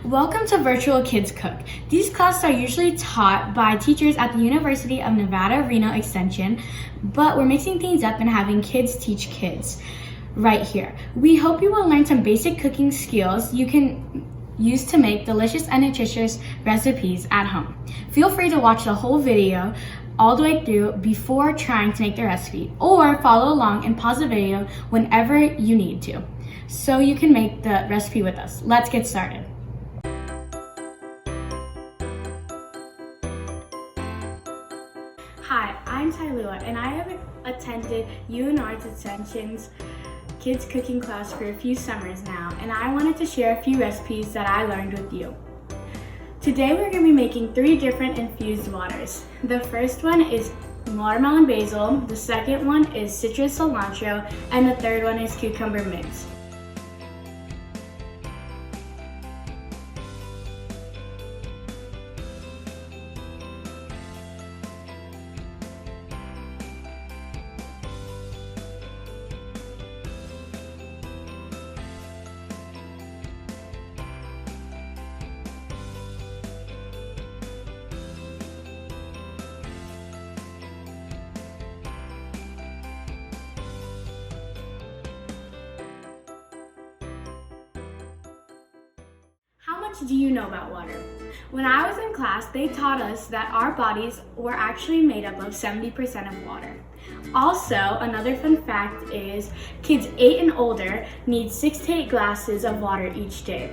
Welcome to Virtual Kids Cook. These classes are usually taught by teachers at the University of Nevada, RENO Extension, but we're mixing things up and having kids teach kids right here. We hope you will learn some basic cooking skills you can use to make delicious and nutritious recipes at home. Feel free to watch the whole video all the way through before trying to make the recipe, or follow along and pause the video whenever you need to, so you can make the recipe with us. Let's get started. Hi, I'm Tylua, and I have attended UNR's Extension's kids cooking class for a few summers now, and I wanted to share a few recipes that I learned with you. Today we're going to be making 3 different infused waters. The first one is watermelon basil, the second one is citrus cilantro, and the third one is cucumber mint. How much do you know about water? When I was in class, they taught us that our bodies were actually made up of 70% of water. Also, another fun fact is kids 8 and older need 6 to 8 glasses of water each day.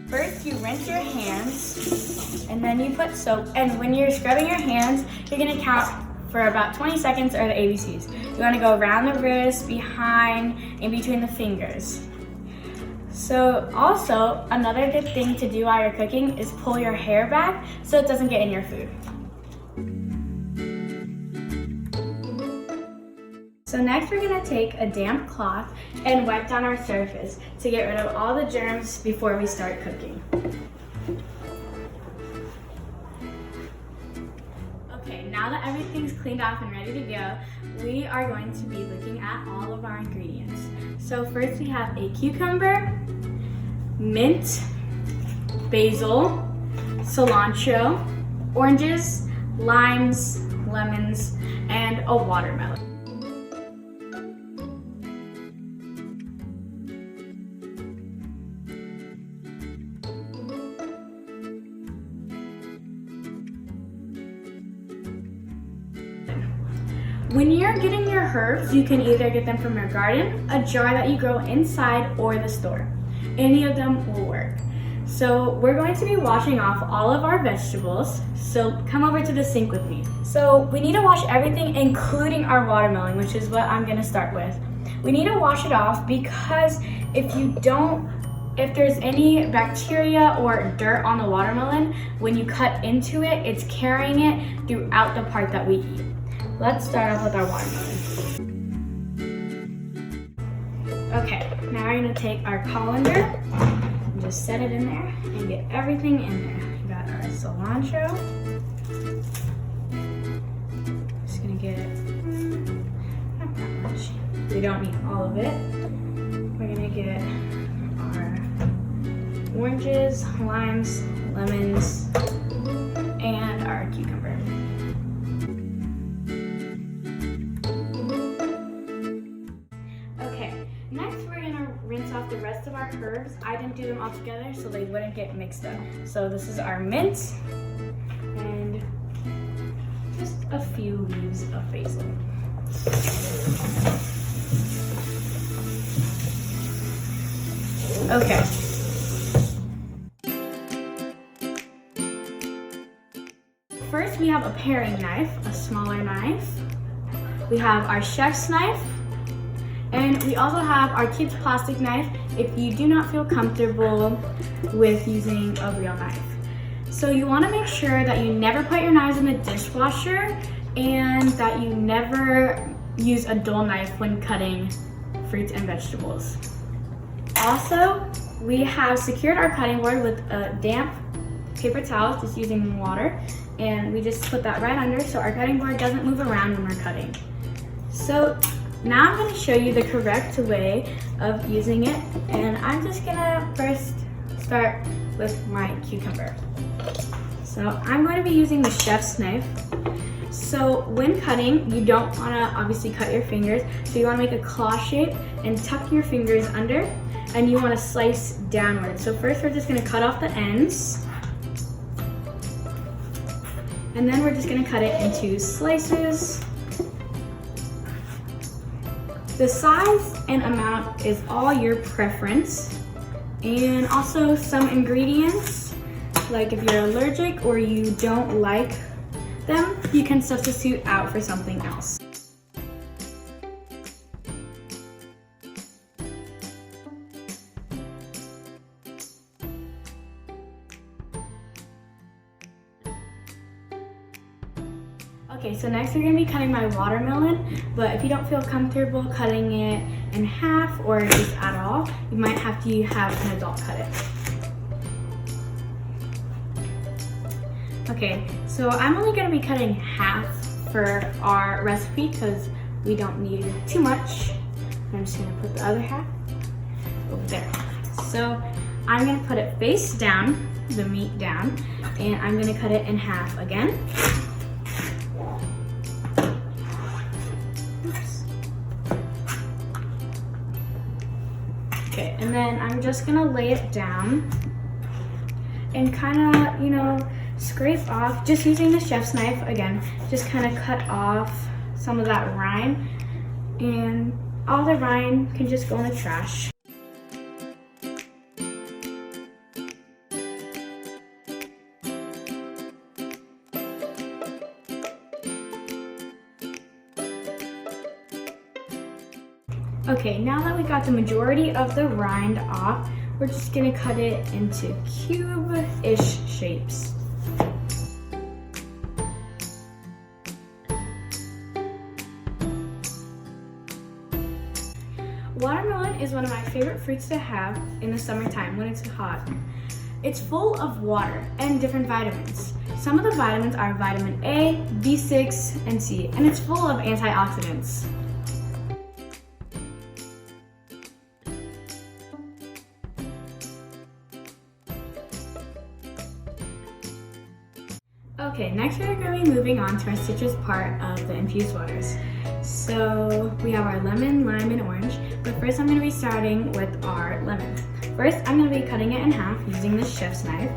First, you rinse your hands, and then you put soap. And when you're scrubbing your hands, you're gonna count for about 20 seconds, or the ABCs. You wanna go around the wrist, behind, in between the fingers. So also, another good thing to do while you're cooking is pull your hair back so it doesn't get in your food. So next we're gonna take a damp cloth and wipe down our surface to get rid of all the germs before we start cooking. Okay, now that everything's cleaned off and ready to go, we are going to be looking at all of our ingredients. So first we have a cucumber, mint, basil, cilantro, oranges, limes, lemons, and a watermelon. When you're getting your herbs, you can either get them from your garden, a jar that you grow inside, or the store. Any of them will work. So we're going to be washing off all of our vegetables, so come over to the sink with me. So we need to wash everything, including our watermelon, which is what I'm gonna start with. We need to wash it off because if there's any bacteria or dirt on the watermelon, when you cut into it, it's carrying it throughout the part that we eat. Let's start off with our watermelon. Okay, now we're gonna take our colander and just set it in there and get everything in there. We got our cilantro. Just gonna get it, not that much. We don't need all of it. We're gonna get our oranges, limes, lemons, and our cucumber. Next, we're gonna rinse off the rest of our herbs. I didn't do them all together so they wouldn't get mixed up. So this is our mint and just a few leaves of basil. Okay. First, we have a paring knife, a smaller knife. We have our chef's knife. And we also have our kids' plastic knife if you do not feel comfortable with using a real knife. So you want to make sure that you never put your knives in the dishwasher and that you never use a dull knife when cutting fruits and vegetables. Also, we have secured our cutting board with a damp paper towel, just using water, and we just put that right under so our cutting board doesn't move around when we're cutting. So now I'm going to show you the correct way of using it, and I'm just going to first start with my cucumber. So I'm going to be using the chef's knife. So when cutting, you don't want to obviously cut your fingers, so you want to make a claw shape and tuck your fingers under, and you want to slice downward. So first we're just going to cut off the ends, and then we're just going to cut it into slices. The size and amount is all your preference, and also some ingredients, like if you're allergic or you don't like them, you can substitute out for something else. Okay, so next we're going to be cutting my watermelon, but if you don't feel comfortable cutting it in half or just at all, you might have to have an adult cut it. Okay, so I'm only going to be cutting half for our recipe because we don't need too much. I'm just going to put the other half over there. So I'm going to put it face down, the meat down, and I'm going to cut it in half again. Oops. Okay, and then I'm just going to lay it down and kind of, scrape off, just using the chef's knife again, just kind of cut off some of that rind, and all the rind can just go in the trash. Okay, now that we got the majority of the rind off, we're just gonna cut it into cube-ish shapes. Watermelon is one of my favorite fruits to have in the summertime when it's hot. It's full of water and different vitamins. Some of the vitamins are vitamin A, B6, and C, and it's full of antioxidants. Okay, next we're going to be moving on to our citrus part of the infused waters. So we have our lemon, lime, and orange, but first I'm going to be starting with our lemon. First I'm going to be cutting it in half using the chef's knife,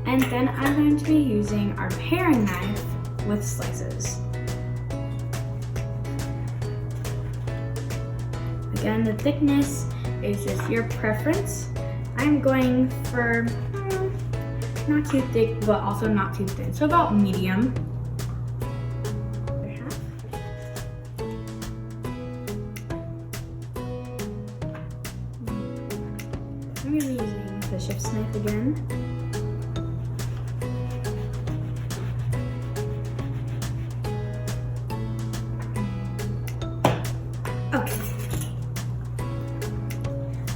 and then I'm going to be using our paring knife with slices. Again, the thickness is just your preference. I'm going for not too thick, but also not too thin, so about medium. I'm going to be using the chef's knife again. Okay.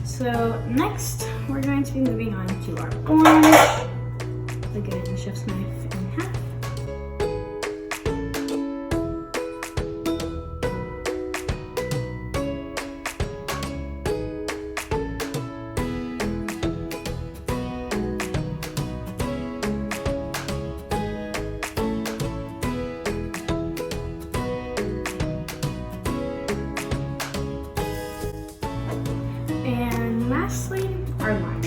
So next, we're going to be moving on to our orange. Again, the chef's knife in half. And lastly, our lime.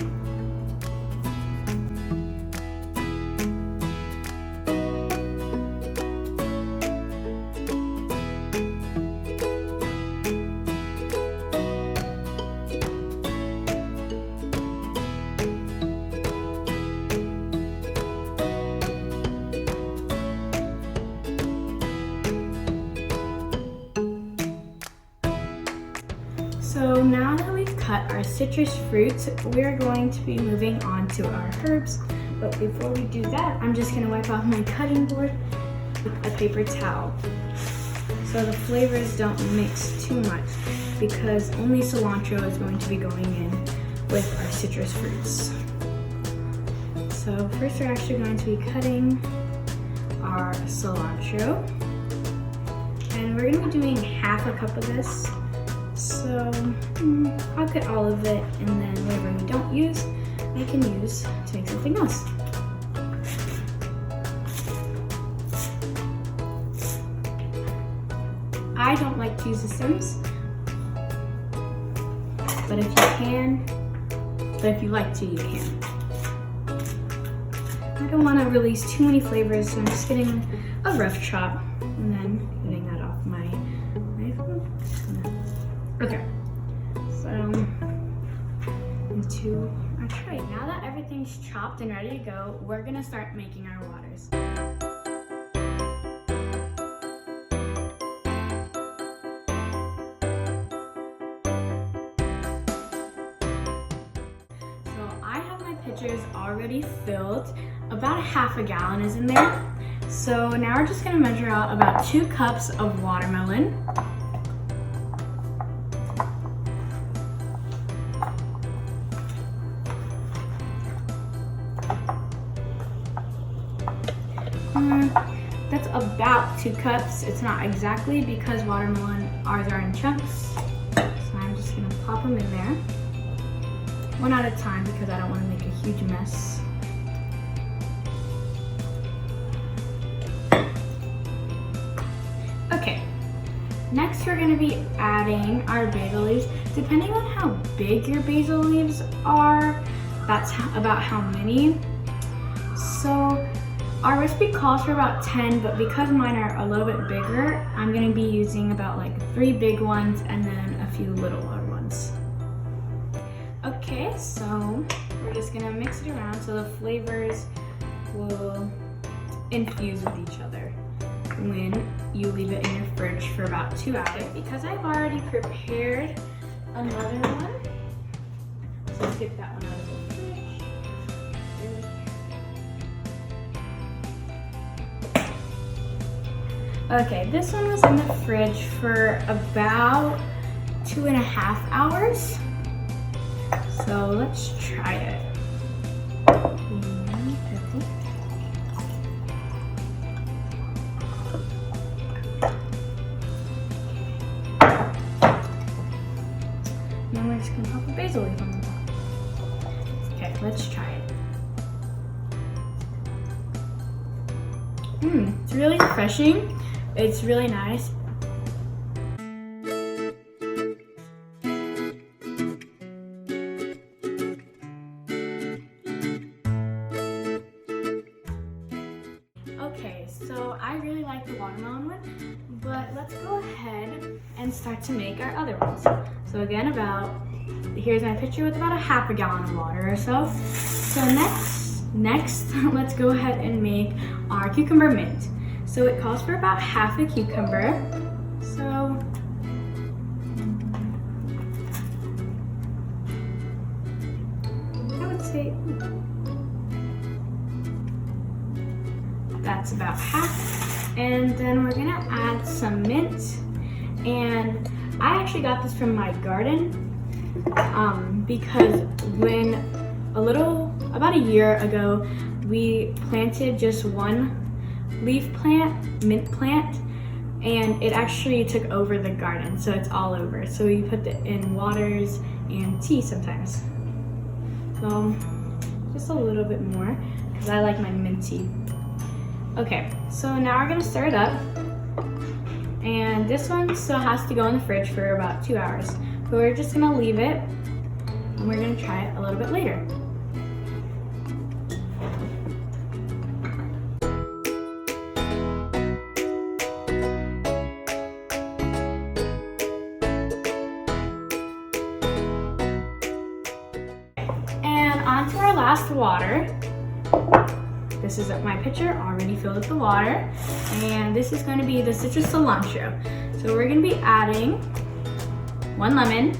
So now that we've cut our citrus fruits, we're going to be moving on to our herbs. But before we do that, I'm just going to wipe off my cutting board with a paper towel. so the flavors don't mix too much because only cilantro is going to be going in with our citrus fruits. So first we're actually going to be cutting our cilantro, and we're going to be doing half a cup of this. So I'll cut all of it, and then whatever we don't use, I can use to make something else. I don't like to use the stems, but if you like to, you can. I don't want to release too many flavors, so I'm just getting a rough chop and then getting that off my knife. Okay, so into our tray. Now that everything's chopped and ready to go, we're gonna start making our waters. Pitchers already filled. About half a gallon is in there. So now we're just gonna measure out about 2 cups of watermelon. That's about 2 cups. It's not exactly because watermelon, ours are in chunks. So I'm just gonna pop them in there. One at a time because I don't want to make a huge mess. Okay, next we're going to be adding our basil leaves. Depending on how big your basil leaves are, that's about how many. So our recipe calls for about 10, but because mine are a little bit bigger, I'm going to be using about like 3 big ones and then a few little ones. Okay, so we're just gonna mix it around so the flavors will infuse with each other when you leave it in your fridge for about 2 hours. Because I've already prepared another one, so let's get that one out of the fridge. Okay, this one was in the fridge for about 2.5 hours. So let's try it. Now we're just gonna pop a basil leaf on the top. Okay, let's try it. It's really refreshing. It's really nice. Okay, so I really like the watermelon one, but let's go ahead and start to make our other ones. So again, here's my pitcher with about 1/2 gallon of water or so. So next, let's go ahead and make our cucumber mint. So it calls for about half a cucumber. So I would say that's about half. And then we're gonna add some mint. And I actually got this from my garden because about a year ago, we planted just one leaf plant, mint plant, and it actually took over the garden, so it's all over. So we put it in waters and tea sometimes. So just a little bit more because I like my mint tea. Okay, so now we're gonna stir it up. And this one still has to go in the fridge for about 2 hours. But we're just gonna leave it and we're gonna try it a little bit later. And on to our last water. This is my pitcher already filled with the water, and this is going to be the citrus cilantro. So we're going to be adding 1 lemon,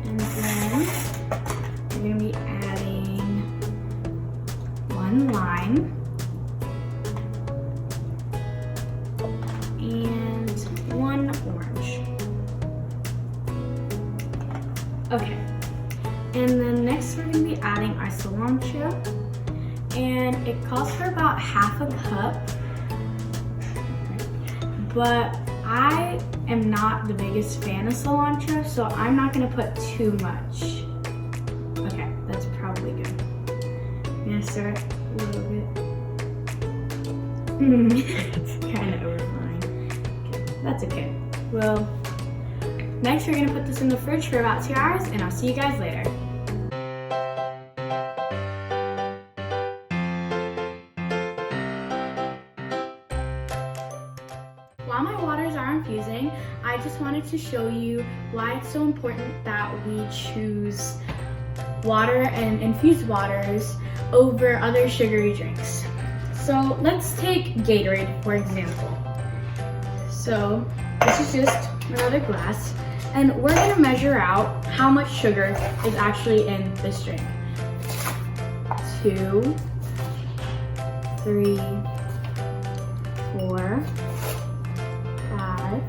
and then we're going to be adding lime and 1 orange. Okay, and then next we're going to be adding our cilantro, and it calls for about half a cup, but I am not the biggest fan of cilantro, so I'm not going to put too much. Okay, that's probably good. I'm going to start a little bit. It's kind of overflowing. Okay, that's okay. Well, next we're going to put this in the fridge for about 2 hours, and I'll see you guys later. While my waters are infusing, I just wanted to show you why it's so important that we choose water and infused waters over other sugary drinks. So let's take Gatorade, for example. So this is just another glass, and we're gonna measure out how much sugar is actually in this drink. 2, 3, 4, 5,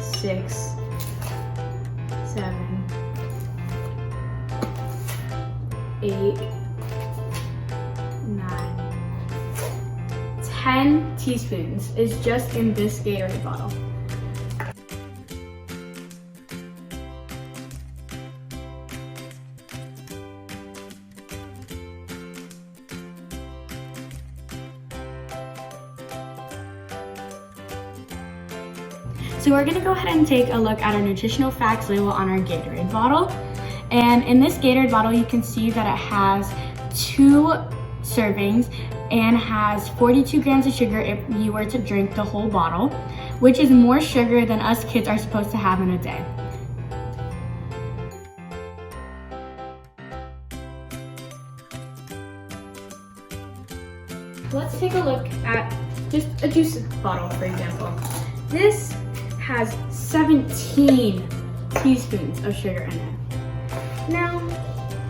6, 7, 8, 9, 10 teaspoons is just in this Gatorade bottle. So we're gonna go ahead and take a look at our nutritional facts label on our Gatorade bottle. And in this Gatorade bottle, you can see that it has 2 servings and has 42 grams of sugar if you were to drink the whole bottle, which is more sugar than us kids are supposed to have in a day. Let's take a look at just a juice bottle, for example. This has 17 teaspoons of sugar in it. Now,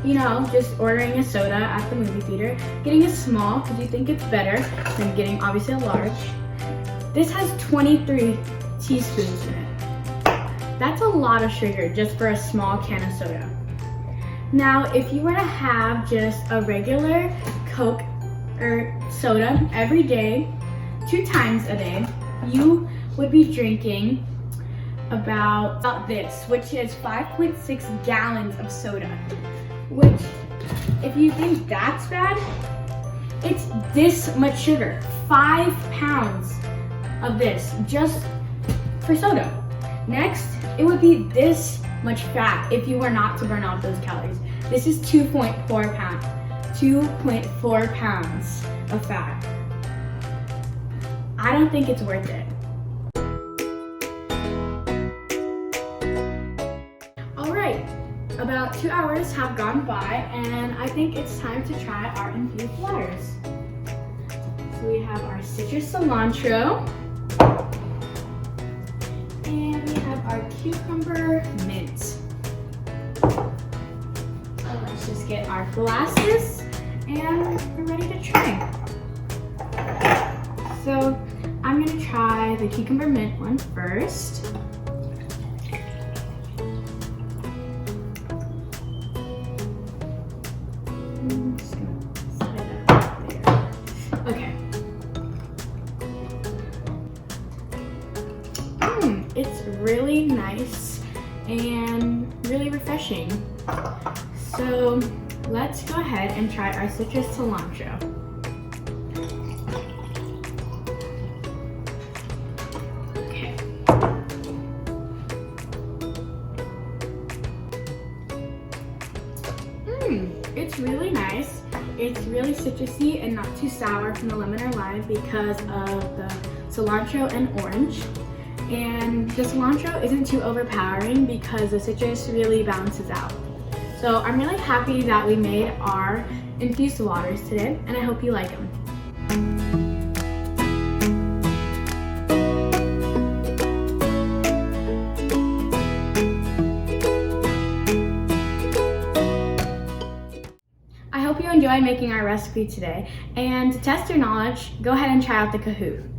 you know, just ordering a soda at the movie theater, getting a small because you think it's better than getting obviously a large. This has 23 teaspoons in it. That's a lot of sugar just for a small can of soda. Now, if you were to have just a regular Coke or soda every day, 2 times a day, you would be drinking about this, which is 5.6 gallons of soda, which, if you think that's bad, it's this much sugar, 5 pounds of this just for soda. Next, it would be this much fat if you were not to burn off those calories. This is 2.4 pounds of fat. I don't think it's worth it. About 2 hours have gone by, and I think it's time to try our infused waters. So we have our citrus cilantro, and we have our cucumber mint. So let's just get our glasses, and we're ready to try. So I'm gonna try the cucumber mint one first. Okay. It's really nice and really refreshing. So let's go ahead and try our citrus cilantro. Okay. It's really nice. It's really citrusy and not too sour from the lemon or lime because of the cilantro and orange. And the cilantro isn't too overpowering because the citrus really balances out. So I'm really happy that we made our infused waters today, and I hope you like them. I hope you enjoyed enjoy making our recipe today. And to test your knowledge, go ahead and try out the Kahoot.